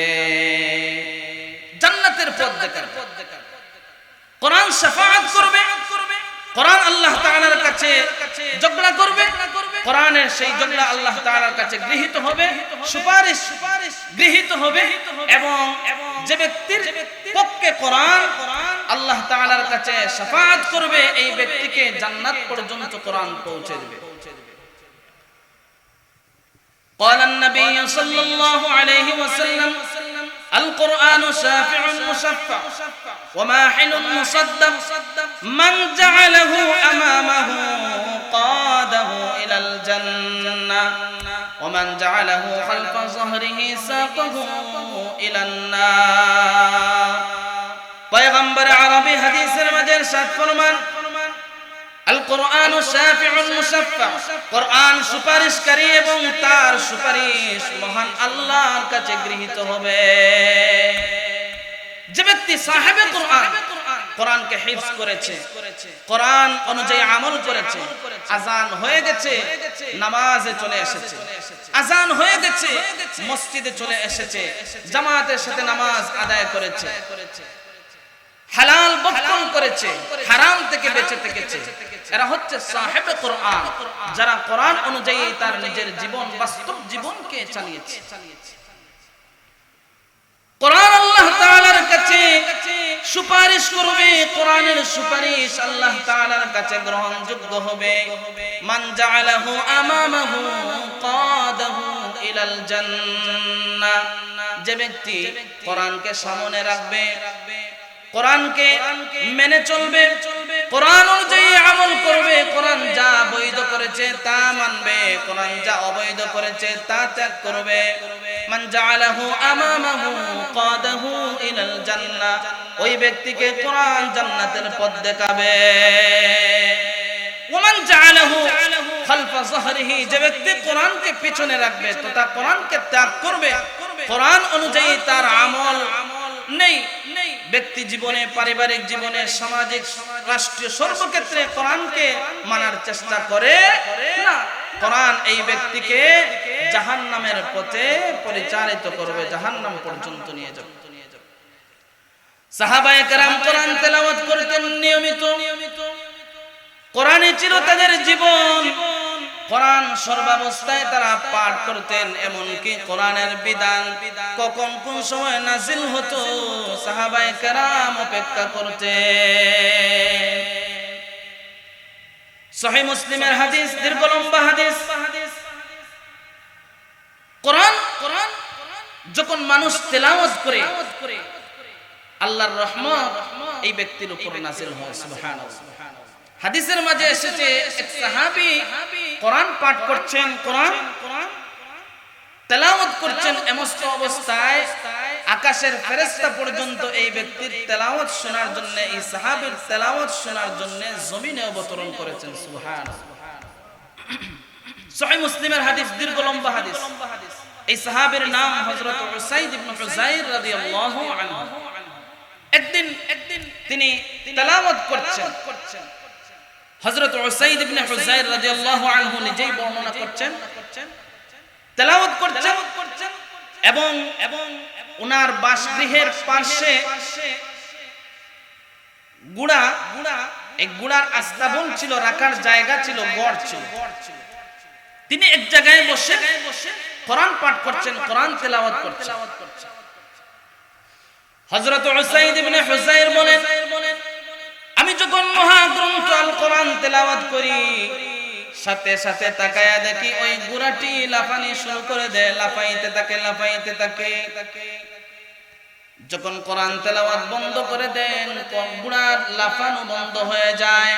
জান্নাতের পথ দেখাবে। কোরআন শাফাআত করবে, কোরআন আল্লাহ তাআলার কাছে ঝগড়া করবে, কোরআনের সেই ঝগড়া আল্লাহ তাআলার কাছে গৃহীত হবে, সুপারিশ গৃহীত হবে, এবং যে ব্যক্তির পক্ষে কোরআন আল্লাহ তাআলার কাছে শাফাআত করবে, এই ব্যক্তিকে জান্নাত পর্যন্ত কোরআন পৌঁছে দেবে। قال النبي صلى الله عليه وسلم القرآن شافع مشفع وماحل مصدق من جعله أمامه قاده إلى الجنة ومن جعله خلف ظهره ساقه إلى النار। পয়গম্বর আরবি হাদিসের মাঝে ইরশাদ ফরমান, আল কোরআন শাফিউন মুশাফফা, কোরআন সুপারিশকারী এবং তার সুপারিশ মহান আল্লাহর কাছে গৃহীত হবে। যে ব্যক্তি সাহেবে কোরআন, কোরআনকে হিফজ করেছে, কোরআন অনুযায়ী আমল করেছে, আযান হয়ে গেছে নামাজে চলে এসেছে, আযান হয়ে গেছে মসজিদে চলে এসেছে, জামাতের সাথে নামাজ আদায় করেছে, হালাল ভক্ষণ করেছে, হারাম থেকে বেঁচে থেকেছে, এরা হচ্ছে সাহেবে কোরআন, যারা কোরআন অনুযায়ী তার নিজের জীবন, বাস্তব জীবনকে চালিয়েছে। কোরআন আল্লাহ তাআলার কাছে সুপারিশ করবে, কোরআনের সুপারিশ আল্লাহ তাআলার কাছে গ্রহণযোগ্য হবে। মান জাআলাহু আমামাহু কাদাহু ইলাল জান্নাহ, যে ব্যক্তি কোরআনকে সামনে রাখবে, কোরআনকে মেনে চলবে, কোরআন অনুযায়ী আমল করবে, কোরআন যা বৈধ করেছে তা মানবে, কোরআন যা অবৈধ করেছে তা ত্যাগ করবে। মান জাআলাহু আমামাহু কাদাহু ইলাল জান্নাহ, ওই ব্যক্তিকে কোরআন জান্নাতের পথ দেখাবে। ওমান জাআলাহু খালফা যহরিহি, যে ব্যক্তি কোরআনকে পিছনে রাখবে তথা কোরআনকে ত্যাগ করবে, কোরআন অনুযায়ী তার আমল নেই, ব্যক্তি জীবনে, পারিবারিক জীবনে, সামাজিক, রাষ্ট্রীয় সর্বক্ষেত্রে কোরআনকে মানার চেষ্টা করে না, কোরআন এই ব্যক্তিকে জাহান্নামের পথে পরিচালিত করবে, জাহান্নাম পর্যন্ত নিয়ে যাবে। সাহাবায়ে কেরাম কোরআন তেলাওয়াত করতেন নিয়মিত, কোরআনই ছিল তাদের জীবন, কোরআন সর্বাবস্থায় তারা পাঠ করতেন। এমনকি কোরআনের বিধান কখন কোন সময় নাজিল হতো সাহাবায়ে কেরাম অপেক্ষা করতেন। সহিহ মুসলিমের হাদিস, দীর্ঘ লম্বা হাদিস, কোরআন যখন মানুষ তেলাওয়াত করে আল্লাহর রহমত এই ব্যক্তির উপর নাজিল হয়। সুবহানাল্লাহ। হাদিসের মাঝে এসেছে এক সাহাবী কোরআন পাঠ করছেন, কোরআন তেলাওয়াত করছেন, এমস্ত অবস্থায় আকাশের ফেরেশতা পর্যন্ত এই ব্যক্তির তেলাওয়াত শোনার জন্য, এই সাহাবীর তেলাওয়াত শোনার জন্য জমিনে অবতরণ করেছেন। সুবহানাল্লাহ। সহিহ মুসলিমের হাদিস, দীর্ঘ লম্বা হাদিস। এই সাহাবীর নাম হযরত উসাইদ ইবনে হুযাইর রাদিয়াল্লাহু আনহু। একদিন তিনি তেলাওয়াত করছেন, হযরত উসাইদ ইবনে হুযাইর রাদিয়াল্লাহু আনহু নিজেই বর্ণনা করছেন, তেলাওয়াত করছেন এবং ওনার বাসগৃহের পাশে গুড়া, এই গুড়ার আস্তাবল ছিল, রাখার জায়গা ছিল, ঘর ছিল। তিনি এক জায়গায় বসে কোরআন পাঠ করছেন, কোরআন তেলাওয়াত করছেন। হযরত উসাইদ ইবনে হুযাইর বলেন, আমি যখন মহাগ্রন্থ আল কোরআন তেলাওয়াত করি, সাথে সাথে তাকায়া দেখি ওই গুড়াটি লাফানি শুরু করে দেয়, লাফাইতে থাকে। যখন কোরআন তেলাওয়াত বন্ধ করে দেন, গুড়ার লাফানো বন্ধ হয়ে যায়।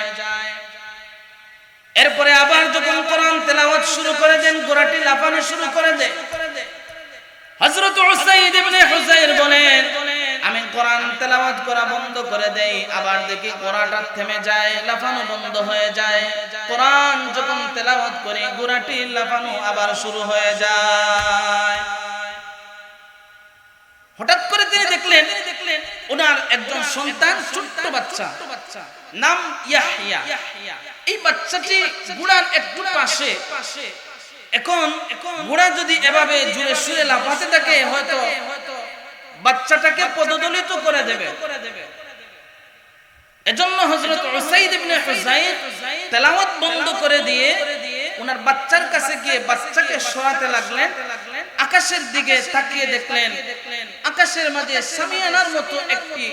এরপরে আবার যখন কোরআন তেলাওয়াত শুরু করে দেন, গুড়াটি লাফানো শুরু করে দেয়। হযরত উসাইদ ইবনে হুযাইর বলেন, আমি কোরআন তেলাওয়াত করা বন্ধ করে দেই, আবার দেখি কোরআনটা থেমে যায়, লাফানো বন্ধ হয়ে যায়। কোরআন যখন তেলাওয়াত করি, গুড়াটি লাফানো আবার শুরু হয়ে যায়। হঠাৎ করে তিনি দেখলেন ওনার একজন সন্তান, ছোট্ট বাচ্চা, নাম ইয়াহইয়া। এই বাচ্চাটি গুড়ার একটু পাশে, এখন গুড়া যদি এভাবে জুড়ে শুয়ে লাফাতে থাকে, হয়তো বাচ্চাটাকে পদদলিত করে দেবে। এজন্য হযরত উসাইদ ইবনে হুযাইর তেলাওয়াত বন্ধ করে দিয়ে ওনার বাচ্চার কাছে গিয়ে বাচ্চাকে সরাতে লাগলেন। আকাশের দিকে তাকিয়ে দেখলেন আকাশের মাঝে সামিয়ানার মতো একটি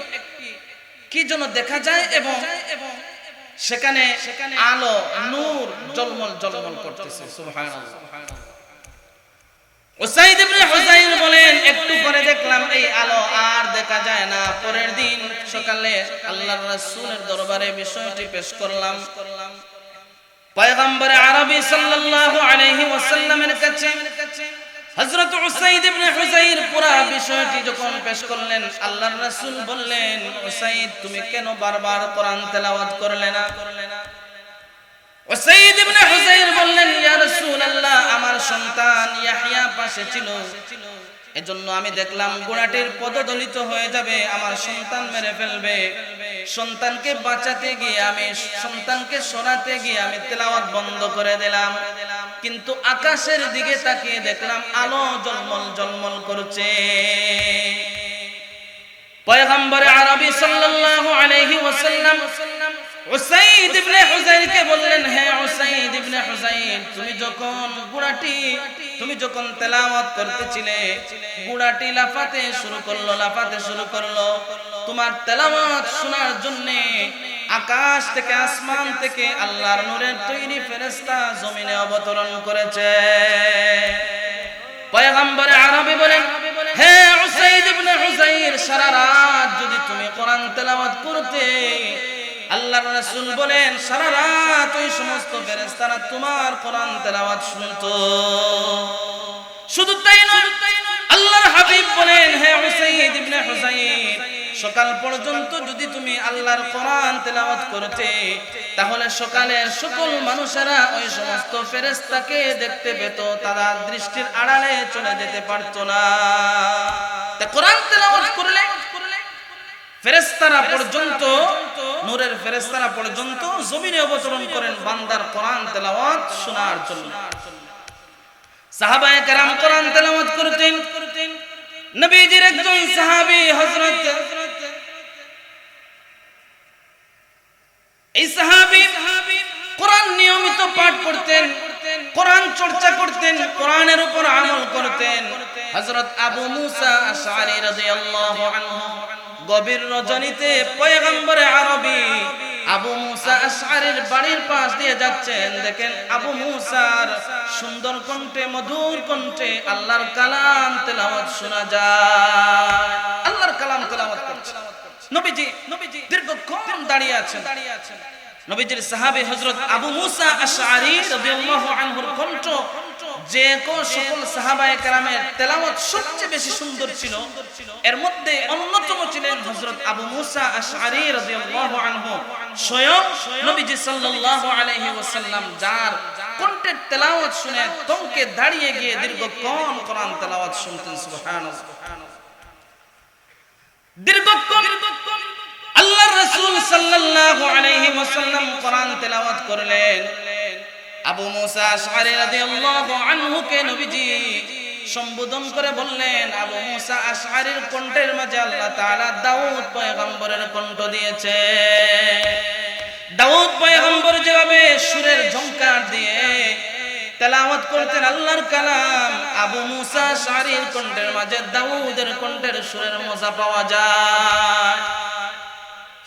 কি যেন দেখা যায় এবং সেখানে আলো, নূর জলমল করতেছে। সুবহানাল্লাহ। উসাইদ ইবনে হুযাইর বলেন, একটু পরে দেখলাম এই আলো আর দেখা যায় না। পরের দিন সকালে আল্লাহর রাসূলের দরবারে বিষয়টি পেশ করলাম। পয়গম্বর আরবি সাল্লাল্লাহু আলাইহি ওয়াসাল্লামের কাছে হযরত উসাইদ ইবনে হুযাইর পুরো বিষয়টি যখন পেশ করলেন, আল্লাহর রাসূল বললেন, উসাইদ তুমি কেন বারবার কোরআন তেলাওয়াত করলে না? উসাইদ ইবনে হুযাইর বললেন, ইয়া রাসূলুল্লাহ, আমার সন্তান ইয়াহইয়া পাশে ছিল, এজন্য আমি দেখলাম ঘোড়াটির পদদলিত হয়ে যাবে, আমার সন্তান মেরে ফেলবে। সন্তানকে বাঁচাতে গিয়ে, আমি সন্তানকে সরাতে গিয়ে আমি তেলাওয়াত বন্ধ করে দিলাম। কিন্তু আকাশের দিকে তাকিয়ে দেখলাম আলো জলমল করছে। পয়গম্বর আরবি সাল্লাল্লাহু আলাইহি ওয়াসাল্লাম উসাইদ ইবনে হুযাইরকে বললেন, হে উসাইদ ইবনে হুযাইর, তুমি যখন তেলাওয়াত করতেছিলে, ঘোড়াটি লাফাতে শুরু করলো। তোমার তেলাওয়াত শোনার জন্য আকাশ থেকে, আসমান থেকে আল্লাহর নূরের তৈরি ফেরেশতা জমিনে অবতরণ করেছে। পয়গম্বর আরবি বলেন, হে উসাইদ ইবনে হুযাইর সারা রাত যদি তুমি কোরআন তেলাওয়াত করতে, আল্লাহর রাসূল বলেন সারা রাত ওই সমস্ত ফেরেশতারা তোমার কোরআন তেলাওয়াত শুনতো। শুধু তাই নয়, আল্লাহর হাবিব বলেন হে উসাইদ ইবনে হুযাইর, সকাল পর্যন্ত যদি তুমি আল্লাহর কোরআন তেলাওয়াত করতে, তাহলে সকালের সকল মানুষেরা ওই সমস্ত ফেরেশতাকে দেখতে পেত, তারা দৃষ্টির আড়ালে চলে যেতে পারত না। তা কোরআন তেলাওয়াত করলে ফেরেশতারা পর্যন্ত, নূরের ফেরেশতারা পর্যন্ত জমিনে অবতরণ করেন বান্দার কোরআন তেলাওয়াত শোনার জন্য। সাহাবায়ে কেরাম কোরআন তেলাওয়াত করতেন। নবীজির একজন সাহাবী হযরত, এই সাহাবী কোরআন নিয়মিত পাঠ করতেন, কোরআন চর্চা করতেন, কোরআনের উপর আমল করতেন। হযরত আবু মুসা আশআরী রাদিয়াল্লাহু আনহু গভীর রজনীতে পয়গম্বরে আরবী আবু মুসা আশআরীর বাড়ির পাশ দিয়ে যাচ্ছেন। দেখেন আবু মুসার সুন্দর কণ্ঠে, মধুর কণ্ঠে আল্লাহর কালাম তেলাওয়াত শোনা যায়। আল্লাহর কালাম তেলাওয়াত করছেন। নবীজি দীর্ঘক্ষণ দাঁড়িয়ে আছেন। নবীজির সাহাবী হযরত আবু মুসা আশআরী রাদিয়াল্লাহু আনহুর কণ্ঠ যে সকল সাহাবায়ে কেরামের তেলাওয়াত সবচেয়ে বেশি সুন্দর ছিল, এর মধ্যে অন্যতম ছিলেন হযরত আবু মুসা আশআরী রাদিয়াল্লাহু আনহু, স্বয়ং নবীজি সাল্লাল্লাহু আলাইহি ওয়াসাল্লাম, যার কণ্ঠের তেলাওয়াত শুনে থমকে দাঁড়িয়ে গিয়ে দীর্ঘক্ষণ কোরআন তেলাওয়াত শুনতেন। সুবহানাল্লাহ। দীর্ঘক্ষণ আল্লাহর রাসূল সাল্লাল্লাহু আলাইহি ওয়াসাল্লাম কোরআন তেলাওয়াত করলেন। আবু মুসা আশআরী রাদিয়াল্লাহু আনহুকে নবীজি সম্বোধন করে বললেন, আবু মুসা আশআরীর কণ্ঠের মাঝে আল্লাহ তাআলা দাউদ পয়গম্বরের কণ্ঠ দিয়েছে। দাউদ পয়গম্বর যেভাবে সুরের ঝংকার দিয়ে তেলাওয়াত করতেন আল্লাহর কালাম, আবু মুসা আশআরীর কণ্ঠের মাঝে দাউদের কণ্ঠের সুরের মজা পাওয়া যায়।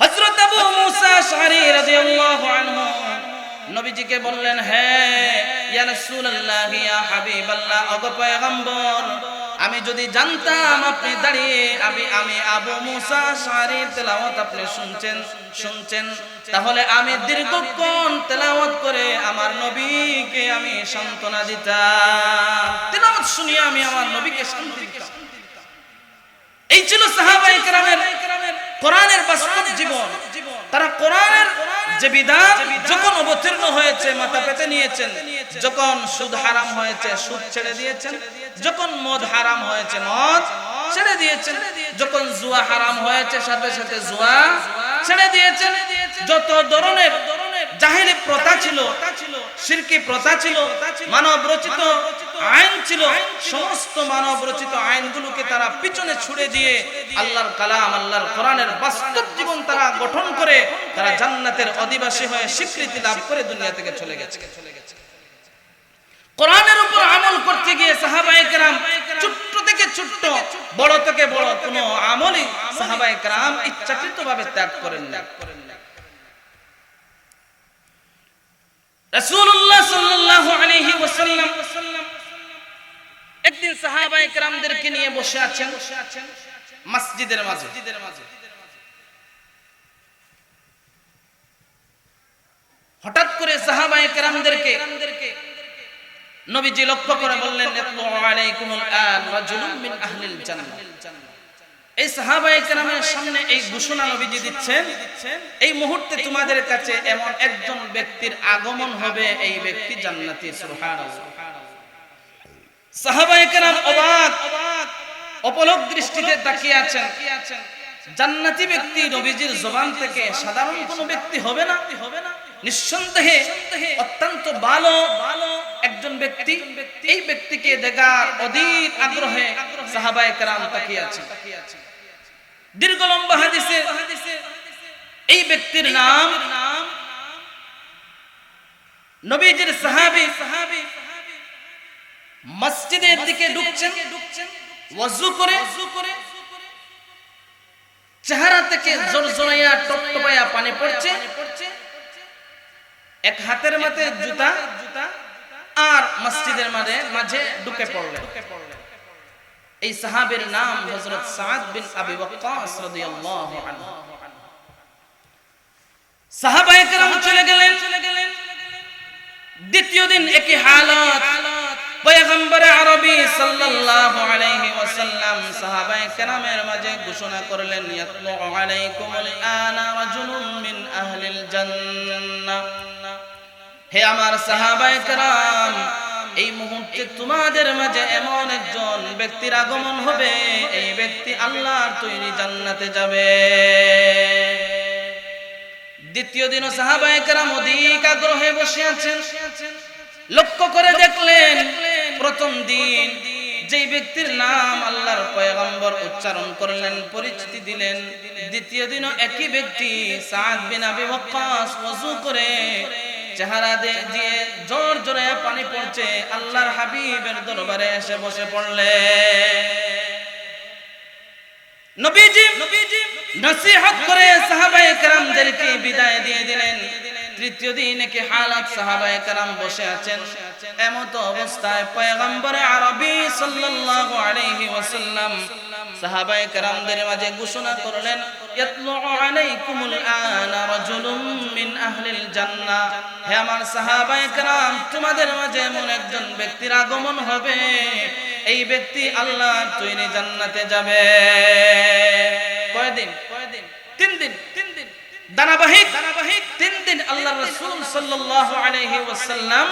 হযরত আবু মুসা আশআরী রাদিয়াল্লাহু আনহু নবীজিকে বললেন, হে ইয়া রাসূলুল্লাহ, ইয়া হাবিবাল্লাহ, ওগো পয়গম্বর, আমি যদি জানতাম আপনি দাঁড়িয়ে আমি আবু মুসা আশআরীর তেলাওয়াত আপনি শুনছেন, তাহলে আমি দীর্ঘক্ষণ তেলাওয়াত করে আমার নবীকে আমি সান্ত্বনা দিতাম। তেলাওয়াত শুনিয়ে আমি আমার নবীকে শান্তি দিতাম। এই ছিল সাহাবায়ে কেরামের কোরআনের বাস্তব জীবন। তারা কোরআনের যে বিধান যখন অবতীর্ণ হয়েছে মাথা পেতে নিয়েছেন, যখন সুদ হারাম হয়েছে সুদ ছেড়ে দিয়েছেন, যখন মদ হারাম হয়েছে মদ ছেড়ে দিয়েছেন, যখন জুয়া হারাম হয়েছে সাথে সাথে জুয়া ছেড়ে দিয়েছেন। যত ধরনের জাহেলি প্রথা ছিল, শিরকি প্রথা ছিল, মানব রচিত আইন ছিল, সমস্ত মানব রচিত আইনগুলোকে তারা পিছনে ছুড়ে দিয়ে আল্লাহর কালাম, আল্লাহর কোরআনের বাস্তব জীবন তারা গঠন করে তারা জান্নাতের অধিবাসী হয়ে স্বীকৃতি লাভ করে দুনিয়া থেকে চলে গেছে। কোরআনের উপর আমল করতে গিয়ে সাহাবায়ে কেরাম ছোট্ট থেকে ছোট্ট, বড় থেকে বড় কোনো আমলই সাহাবায়ে কেরাম ইচ্ছাকৃতভাবে ত্যাগ করেন না। রাসূলুল্লাহ সাল্লাল্লাহু আলাইহি ওয়াসাল্লাম একদিন সাহাবায়ে কেরামদেরকে নিয়ে বসে আছেন মসজিদের মাঝে। হঠাৎ করে সাহাবায়ে কেরামদেরকে নবীজি লক্ষ্য করে বললেন, ইতলু আলাইকুমুল আন রাজুলুম মিন আহলিল জান্নাহ। এই সাহাবায়ে কেরামের সামনে এই ঘোষণা নবীজি দিচ্ছেন, এই মুহূর্তে তোমাদের কাছে এমন একজন ব্যক্তির আগমন হবে, এই ব্যক্তি জান্নাতি। সুবহানাল্লাহ। সাহাবায়ে কেরাম অবাক অপলক দৃষ্টিতে তাকিয়ে আছেন। জান্নাতি ব্যক্তি নবীজির জবান থেকে সাধারণ কোনো ব্যক্তি হবে না, নিঃসন্দেহে অত্যন্ত ভালো একজন ব্যক্তি। এই ব্যক্তিকে দেখার অধীর আগ্রহে সাহাবায়ে কেরাম তাকিয়ে আছেন। দীর্ঘ লম্বা হাদিসে এই ব্যক্তির নাম নবীজির সাহাবী। মসজিদের দিকে ঢুকছেন, ওযু করে চেহারা থেকে জড়জড়াইয়া টপটপাইয়া পানি পড়ছে, এক হাতের মাঝে জুতা আর মসজিদের মাঝে ঢুকে পড়লেন। এই সাহাবীর নাম হযরত সাদ বিন আবি ওয়াক্কাস রাদিয়াল্লাহু আনহু। সাহাবায়ে কেরাম চলে গেলেন। দ্বিতীয় দিন একই হালাত, পয়গম্বর আরবি সাল্লাল্লাহু আলাইহি ওয়াসাল্লাম সাহাবায়ে কেরামের মাঝে ঘোষণা করলেন, ইয়াতলু আলাইকুমুল আনা রাজুলুম মিন আহলিল জান্নাহ। হে আমার সাহাবায়ে কেরাম, এই মুহূর্তে তোমাদের মাঝে এমন একজন ব্যক্তির আগমন হবে, এই ব্যক্তি আল্লাহর তৈরি জান্নাতে যাবে। দ্বিতীয় দিনও সাহাবায়ে কেরাম অধিক আগ্রহে বসে আছেন। লক্ষ্য করে দেখলেন, প্রথম দিন যেই ব্যক্তির নাম আল্লাহর পয়গম্বর উচ্চারণ করলেন, পরিচিতি দিলেন, দ্বিতীয় দিনও একই ব্যক্তি সাদ বিন আবি ওয়াক্কাস ওযু করে চেহারা দিয়ে জোর জোরে পানি পড়ছে, আল্লাহর হাবিবের দরবারে এসে বসে পড়লেন। নবীজি নসিহত করে সাহাবায়ে কেরামদেরকে বিদায় দিয়ে দিলেন। তৃতীয় দিন কি হালাত, সাহাবায়ে কেরাম বসে আছেন। এমত অবস্থায় পয়গম্বর আরবি সাল্লাল্লাহু আলাইহি ওয়াসাল্লাম সাহাবায়ে কেরামদের মাঝে ঘোষণা করলেন, ইয়াতলু আলাইকুমুল আনা রাজুলুম মিন আহলিল জান্নাহ। হে আমার সাহাবায়ে কেরাম, তোমাদের মাঝে এমন একজন ব্যক্তির আগমন হবে, এই ব্যক্তি আল্লাহর তৈরি জান্নাতে যাবে। কয়দিন? 3 দিন। ধারাবাহিক 3 দিন আল্লাহর রাসূল সাল্লাল্লাহু আলাইহি ওয়াসাল্লাম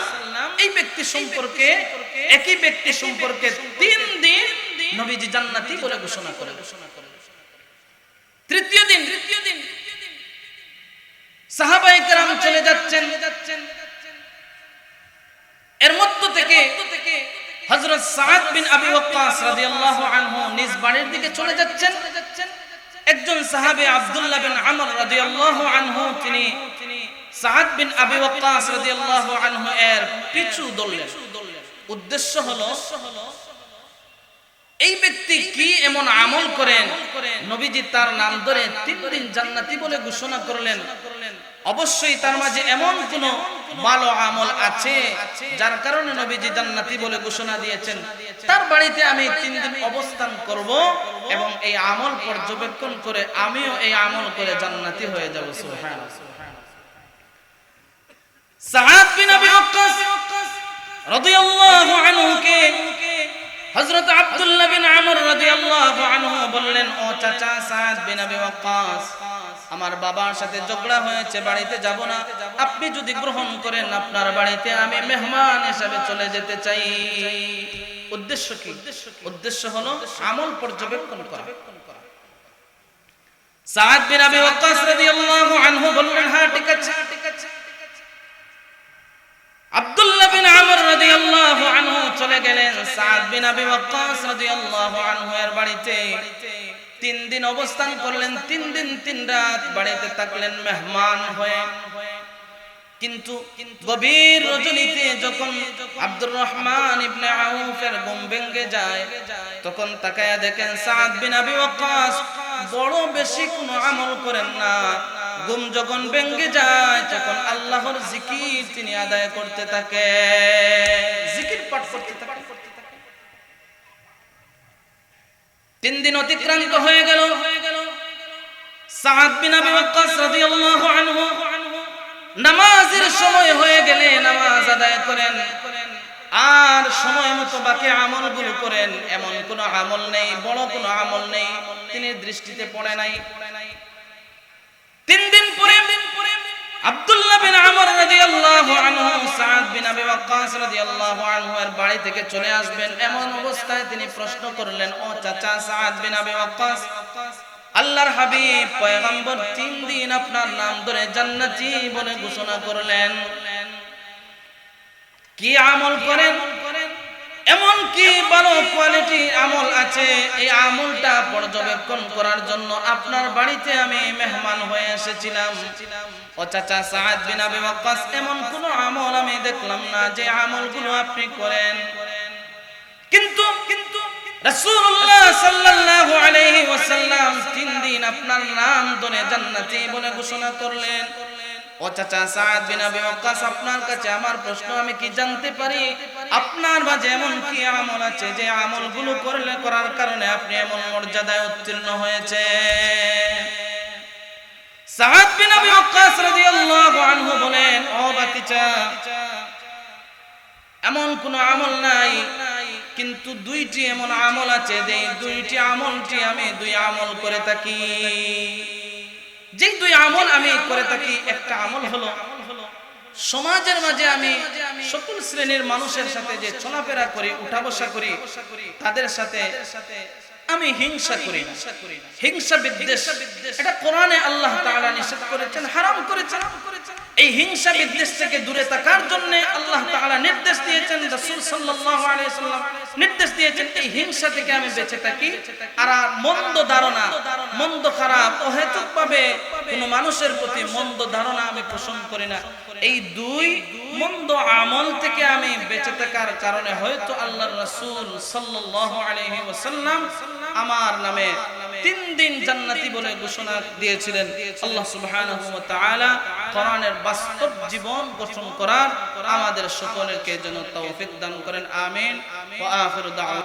এই ব্যক্তি সম্পর্কে, একই ব্যক্তি সম্পর্কে 3 দিন নবীজি জান্নাতি বলে ঘোষণা করেন। তৃতীয় দিন সাহাবায়ে কেরাম চলে যাচ্ছেন। এর মধ্য থেকে হযরত সাদ বিন আবি ওয়াক্কাস রাদিয়াল্লাহু আনহু নিজ বাড়ির দিকে চলে যাচ্ছেন। একজন সাহাবী আব্দুল্লাহ বিন আমর রাদিয়াল্লাহু আনহু তিনি সাদ বিন আবি ওয়াক্কাস রাদিয়াল্লাহু আনহু এর পিছু ধরলেন। উদ্দেশ্য হলো এই ব্যক্তি কি এমন আমল করেন, নবীজি তার নাম ধরে 3 দিন জান্নাতি বলে ঘোষণা করলেন। অবশ্যই তার মাঝে এমন কোন ভালো আমল আছে যার কারণে নবীজি জান্নাতি বলে ঘোষণা দিয়েছেন। তার বাড়িতে আমি 3 দিন অবস্থান করব এবং এই আমল পর্যবেক্ষণ করে আমিও এই আমল করে জান্নাতি হয়ে যাব। সুবহানাল্লাহ। সাদ বিন আবি ওয়াক্কাস রাদিয়াল্লাহু আনহু কে হযরত আব্দুল্লাহ বিন আমর রাদিয়াল্লাহু আনহু বললেন, ও চাচা সাদ বিন আবি ওয়াক্কাস, আমার বাবার সাথে ঝগড়া হয়েছে, বাড়িতে যাব না, আপনি যদি গ্রহণ করেন আপনার বাড়িতে আমি মেহমান হিসেবে চলে যেতে চাই। উদ্দেশ্য কি? উদ্দেশ্য হলো আমল পর্যবেক্ষণ করা। সাদ বিন আবি ওয়াক্কাস রাদিয়াল্লাহু আনহু বললেন, হ্যাঁ ঠিক আছে। আব্দুল্লাহ বিন আমর রাদিয়াল্লাহু আনহু চলে গেলেন সাদ বিন আবি ওয়াক্কাস রাদিয়াল্লাহু আনহু এর বাড়িতে। 3 দিন অবস্থান করলেন, 3 দিন 3 রাত বাড়িতে থাকলেন মেহমান হয়ে। কিন্তু গভীর রজনীতে যখন আব্দুর রহমান ইবনে আউফের ঘুম ভেঙে যায়, তখন তাকায়া দেখেন সাদ বিন আবি ওয়াক্কাস বড় বেশি কোনো আমল করেন না। ঘুম যখন ভেঙে যায় তখন আল্লাহর জিকির তিনি আদায় করতে থাকে, জিকির পাঠ করতে থাকে। 3 দিন অতিক্রান্ত হয়ে গেল। সাদ বিন আবি ওয়াক্কাস রাদিয়াল্লাহু আনহু নামাজের সময় হয়ে গেলে নামাজ আদায় করেন, আর সময় মতো বাকি আমলগুলো করেন। এমন কোনো আমল নেই, বড় কোনো আমল নেই তিনি দৃষ্টিতে পড়ে নাই। 3 দিন পরে আব্দুল্লাহ বিন আমর রাদিয়াল্লাহু আনহু সাদ বিন আবি ওয়াক্কাস রাদিয়াল্লাহু আনহু এর বাড়ি থেকে চলে আসবেন। এমন অবস্থায় তিনি প্রশ্ন করলেন, ও চাচা সাদ বিন আবি ওয়াক্কাস, আল্লাহর হাবিব পয়গম্বর 3 দিন আপনার নাম ধরে জান্নাতি বলে ঘোষণা করলেন, কি আমল করেন, এমন কি ভালো কোয়ালিটি আমল আছে, এই আমলটা পর্যবেক্ষণ করার জন্য আপনার বাড়িতে আমি মেহমান হয়ে এসেছিলাম। ও চাচা সাদ বিন আবি ওয়াক্কাস, এমন কোন আমল আমি দেখলাম না যে আমলগুলো আপনি করেন। কিন্তু রাসূলুল্লাহ সাল্লাল্লাহু আলাইহি ওয়াসাল্লাম 3 দিন আপনার নাম ধরে জান্নাতি বলে ঘোষণা করলেন। ও ও চাচা সাদ বিন আবি ওয়াক্কাস, আপনার কাছে আমার প্রশ্ন, আমি কি জানতে পারি আপনার মাঝে এমন কি আমল আছে যে আমলগুলো করার কারণে আপনি এমন মর্যাদায় উত্তীর্ণ হয়েছে? সাদ বিন আবি ওয়াক্কাস রাদিয়াল্লাহু আনহু বলেন, ও বাতিজা, এমন কোন আমল নাই, কিন্তু দুইটি এমন আমল আছে যে দুইটি আমলটি আমি দুই আমল করে থাকি। যে দুই আমল আমি করে থাকি, একটা আমল হলো সমাজের মাঝে আমি সকল শ্রেণীর মানুষের সাথে যে চলাফেরা করি, উঠা বসা করি, তাদের সাথে আমি হিংসা করি না। হিংসা বিদ্বেষ, এটা কোরআনে আল্লাহ তাআলা নিষেধ করেছেন, হারাম করেছেন। এই হিংসা বিদ্বেষ থেকে দূরে থাকার জন্য আল্লাহ তাআলা নির্দেশ দিয়েছেন, রাসূল সাল্লাল্লাহু আলাইহি ওয়াসাল্লাম নির্দেশ দিয়েছেন এই হিংসা থেকে আমি বেঁচে থাকি। আর মন্দ ধারণা, মন্দ খারাপ অহেতুকভাবে কোনো মানুষের প্রতি মন্দ ধারণা আমি পোষণ করি না। এই দুই মন্দ আমল থেকে আমি বেঁচে থাকার কারণে হয়তো আল্লাহর রাসূল সাল্লাল্লাহু আলাইহি ওয়াসাল্লাম আমার নামে 3 দিন জান্নাতি বলে ঘোষণা দিয়েছিলেন। আল্লাহ সুবহানাহু ওয়া তাআলা কোরআনের বাস্তব জীবন গঠন করার আমাদের সকলকে যেন তৌফিক দান করেন। আমিন ওয়া আখিরু দাওয়া।